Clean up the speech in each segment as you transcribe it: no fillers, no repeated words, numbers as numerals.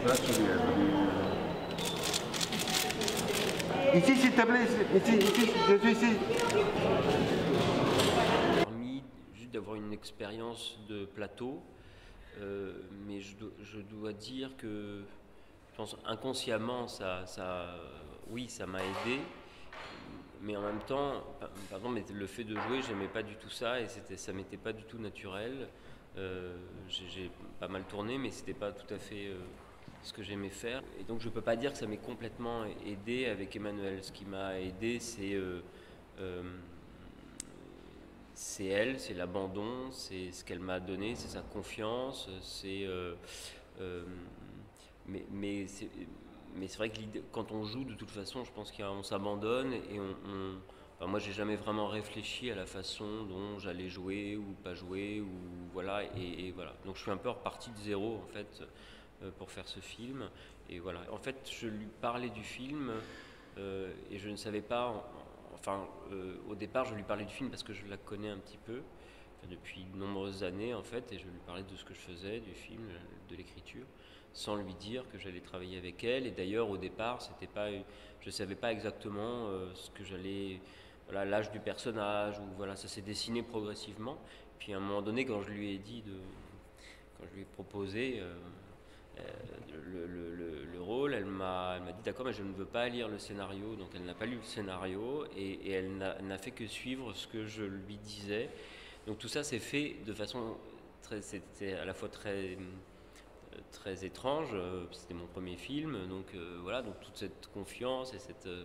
faccio ici, s'il te plaît, ici, je suis ici. Permis juste d'avoir une expérience de plateau, mais je dois dire que je pense inconsciemment, oui, ça m'a aidé. Mais en même temps, pardon, mais le fait de jouer, j'aimais pas du tout ça et ça m'était pas du tout naturel. J'ai pas mal tourné, mais c'était pas tout à fait ce que j'aimais faire. Et donc je peux pas dire que ça m'ait complètement aidé avec Emmanuelle. Ce qui m'a aidé, c'est elle, c'est l'abandon, c'est ce qu'elle m'a donné, c'est sa confiance, euh, mais, mais c'est mais c'est vrai que quand on joue, de toute façon, je pense qu'on s'abandonne et enfin, moi, j'ai jamais vraiment réfléchi à la façon dont j'allais jouer ou pas jouer ou voilà et voilà. Donc je suis un peu reparti de zéro en fait pour faire ce film et voilà. En fait, je lui parlais du film et je ne savais pas. Enfin, au départ, je lui parlais du film parce que je la connais un petit peu depuis de nombreuses années en fait, et je lui parlais de ce que je faisais, du film, de l'écriture, sans lui dire que j'allais travailler avec elle. Et d'ailleurs, au départ, c'était pas, je savais pas exactement ce que j'allais, voilà, l'âge du personnage, ou voilà, ça s'est dessiné progressivement. Puis à un moment donné, quand je lui ai dit quand je lui ai proposé le rôle, elle m'a dit d'accord, mais je ne veux pas lire le scénario. Donc elle n'a pas lu le scénario et elle n'a fait que suivre ce que je lui disais. Donc tout ça s'est fait de façon c'était à la fois très étrange. C'était mon premier film, donc voilà, donc toute cette confiance et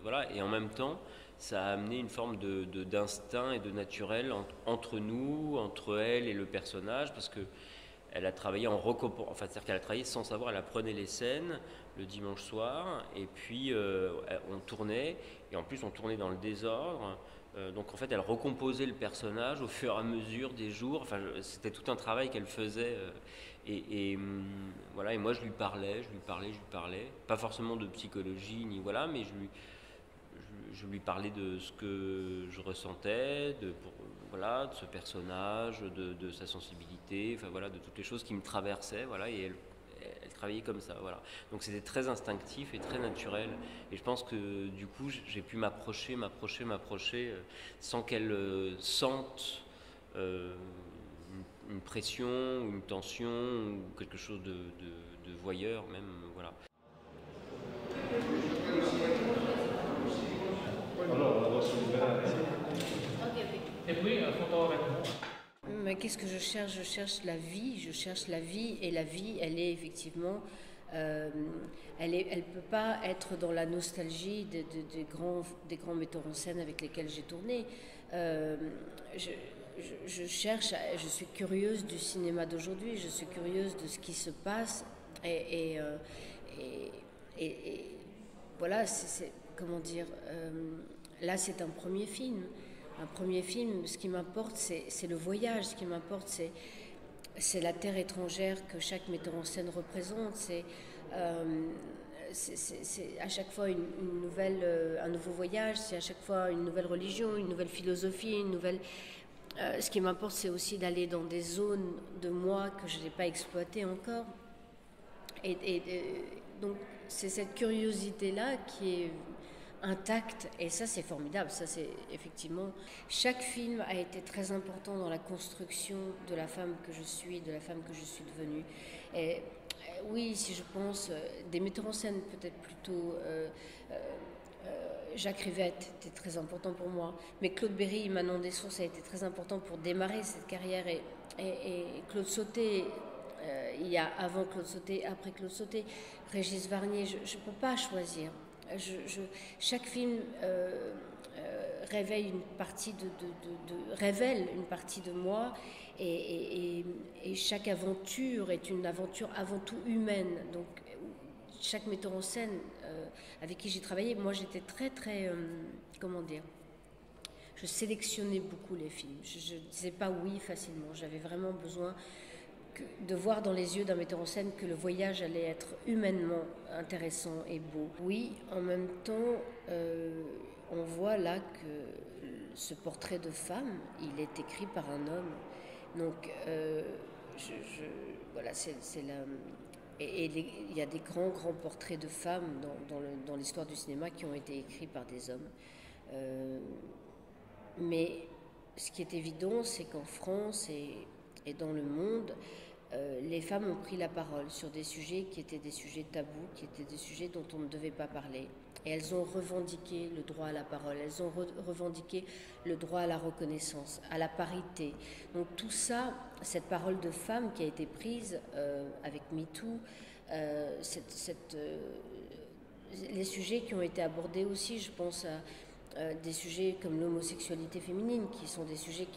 voilà, et en même temps, ça a amené une forme d'instinct et de naturel entre nous, entre elle et le personnage, parce que elle a travaillé en recopant, enfin c'est-à-dire qu'elle a travaillé sans savoir, elle apprenait les scènes le dimanche soir et puis on tournait et en plus on tournait dans le désordre. Donc en fait elle recomposait le personnage au fur et à mesure des jours. Enfin c'était tout un travail qu'elle faisait voilà, et moi je lui parlais, pas forcément de psychologie ni voilà, mais je lui parlais de ce que je ressentais, voilà, de ce personnage, de sa sensibilité, enfin voilà, de toutes les choses qui me traversaient, voilà, et elle travaillait comme ça, voilà. Donc c'était très instinctif et très naturel. Et je pense que du coup j'ai pu m'approcher sans qu'elle sente une pression, ou une tension, ou quelque chose de voyeur même, voilà. Allora la posso liberare? E qui a fotografo. Mais qu'est-ce que je cherche? Je cherche la vie, et la vie, elle est effectivement, elle peut pas être dans la nostalgie des grands metteurs en scène avec lesquels j'ai tourné. Je cherche, je suis curieuse du cinéma d'aujourd'hui, je suis curieuse de ce qui se passe et, et voilà, comment dire, là c'est un premier film. Ce qui m'importe, c'est le voyage. Ce qui m'importe, c'est la terre étrangère que chaque metteur en scène représente. C'est à chaque fois un nouveau voyage. C'est à chaque fois une nouvelle religion, une nouvelle philosophie, ce qui m'importe, c'est aussi d'aller dans des zones de moi que je n'ai pas exploitées encore. Donc, c'est cette curiosité-là qui est intacte, et ça c'est formidable. Ça c'est effectivement, chaque film a été très important dans la construction de la femme que je suis, de la femme que je suis devenue. Et oui, si je pense des metteurs en scène, peut-être plutôt Jacques Rivette était très important pour moi, mais Claude Berry, Manon Dessources a été très important pour démarrer cette carrière, et Claude Sauté. Il y a avant Claude Sauté, après Claude Sauté, Régis Varnier. Je ne peux pas choisir. Chaque film révèle une partie révèle une partie de moi, et chaque aventure est une aventure avant tout humaine. Donc chaque metteur en scène avec qui j'ai travaillé, moi j'étais très comment dire, je sélectionnais beaucoup les films. Je ne disais pas oui facilement. J'avais vraiment besoin de voir dans les yeux d'un metteur en scène que le voyage allait être humainement intéressant et beau. Oui, en même temps, on voit là que ce portrait de femme, il est écrit par un homme. Donc, voilà, il y a des grands portraits de femmes dans l'histoire du cinéma qui ont été écrits par des hommes. Mais ce qui est évident, c'est qu'en France et dans le monde, les femmes ont pris la parole sur des sujets qui étaient des sujets tabous, qui étaient des sujets dont on ne devait pas parler. Et elles ont revendiqué le droit à la parole, elles ont revendiqué le droit à la reconnaissance, à la parité. Donc tout ça, cette parole de femme qui a été prise avec MeToo, les sujets qui ont été abordés aussi, je pense à des sujets comme l'homosexualité féminine, qui sont des sujets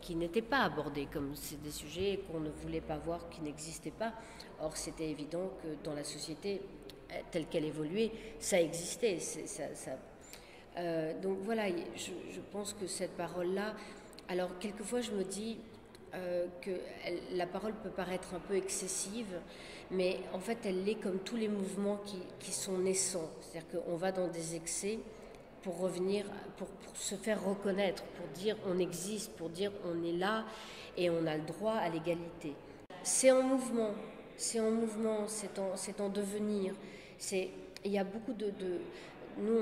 qui n'étaient pas abordés, comme c'est des sujets qu'on ne voulait pas voir, qui n'existaient pas. Or, c'était évident que dans la société telle qu'elle évoluait, ça existait. Donc voilà, je pense que cette parole-là, alors quelquefois je me dis que la parole peut paraître un peu excessive, mais en fait elle l'est comme tous les mouvements qui sont naissants. C'est-à-dire qu'on va dans des excès pour revenir, pour se faire reconnaître, pour dire on existe, pour dire on est là et on a le droit à l'égalité. C'est en mouvement, c'est en devenir. Il y a beaucoup nous,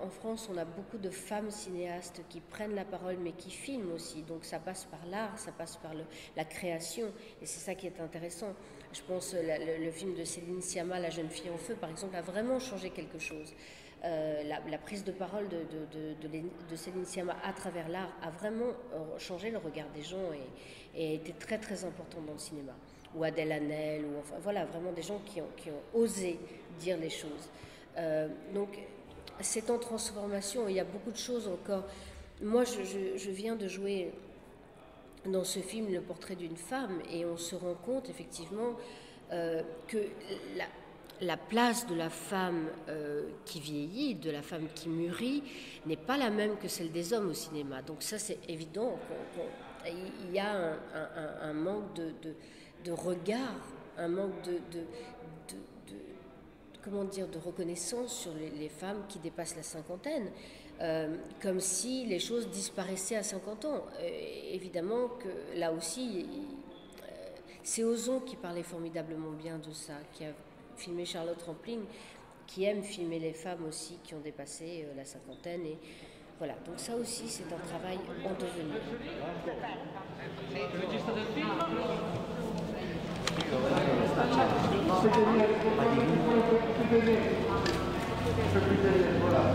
en France, on a beaucoup de femmes cinéastes qui prennent la parole, mais qui filment aussi. Donc ça passe par l'art, ça passe par la création, et c'est ça qui est intéressant. Je pense le film de Céline Sciamma, La jeune fille en feu, par exemple, a vraiment changé quelque chose. La prise de parole de Céline Sciamma à travers l'art a vraiment changé le regard des gens et a été très très importante dans le cinéma. Ou Adèle Haenel, ou enfin voilà, vraiment des gens qui ont osé dire les choses. Donc c'est en transformation, il y a beaucoup de choses encore. Moi je viens de jouer dans ce film Le portrait d'une femme, et on se rend compte effectivement que la place de la femme qui vieillit, de la femme qui mûrit, n'est pas la même que celle des hommes au cinéma. Donc ça c'est évident, il y a un manque de regard, un manque de reconnaissance sur les femmes qui dépassent la cinquantaine, comme si les choses disparaissaient à 50 ans. Évidemment que là aussi, c'est Ozon qui parlait formidablement bien de ça, qui a filmé Charlotte Rampling, qui aime filmer les femmes aussi qui ont dépassé la cinquantaine. Et voilà, donc ça aussi c'est un travail en devenir. Voilà.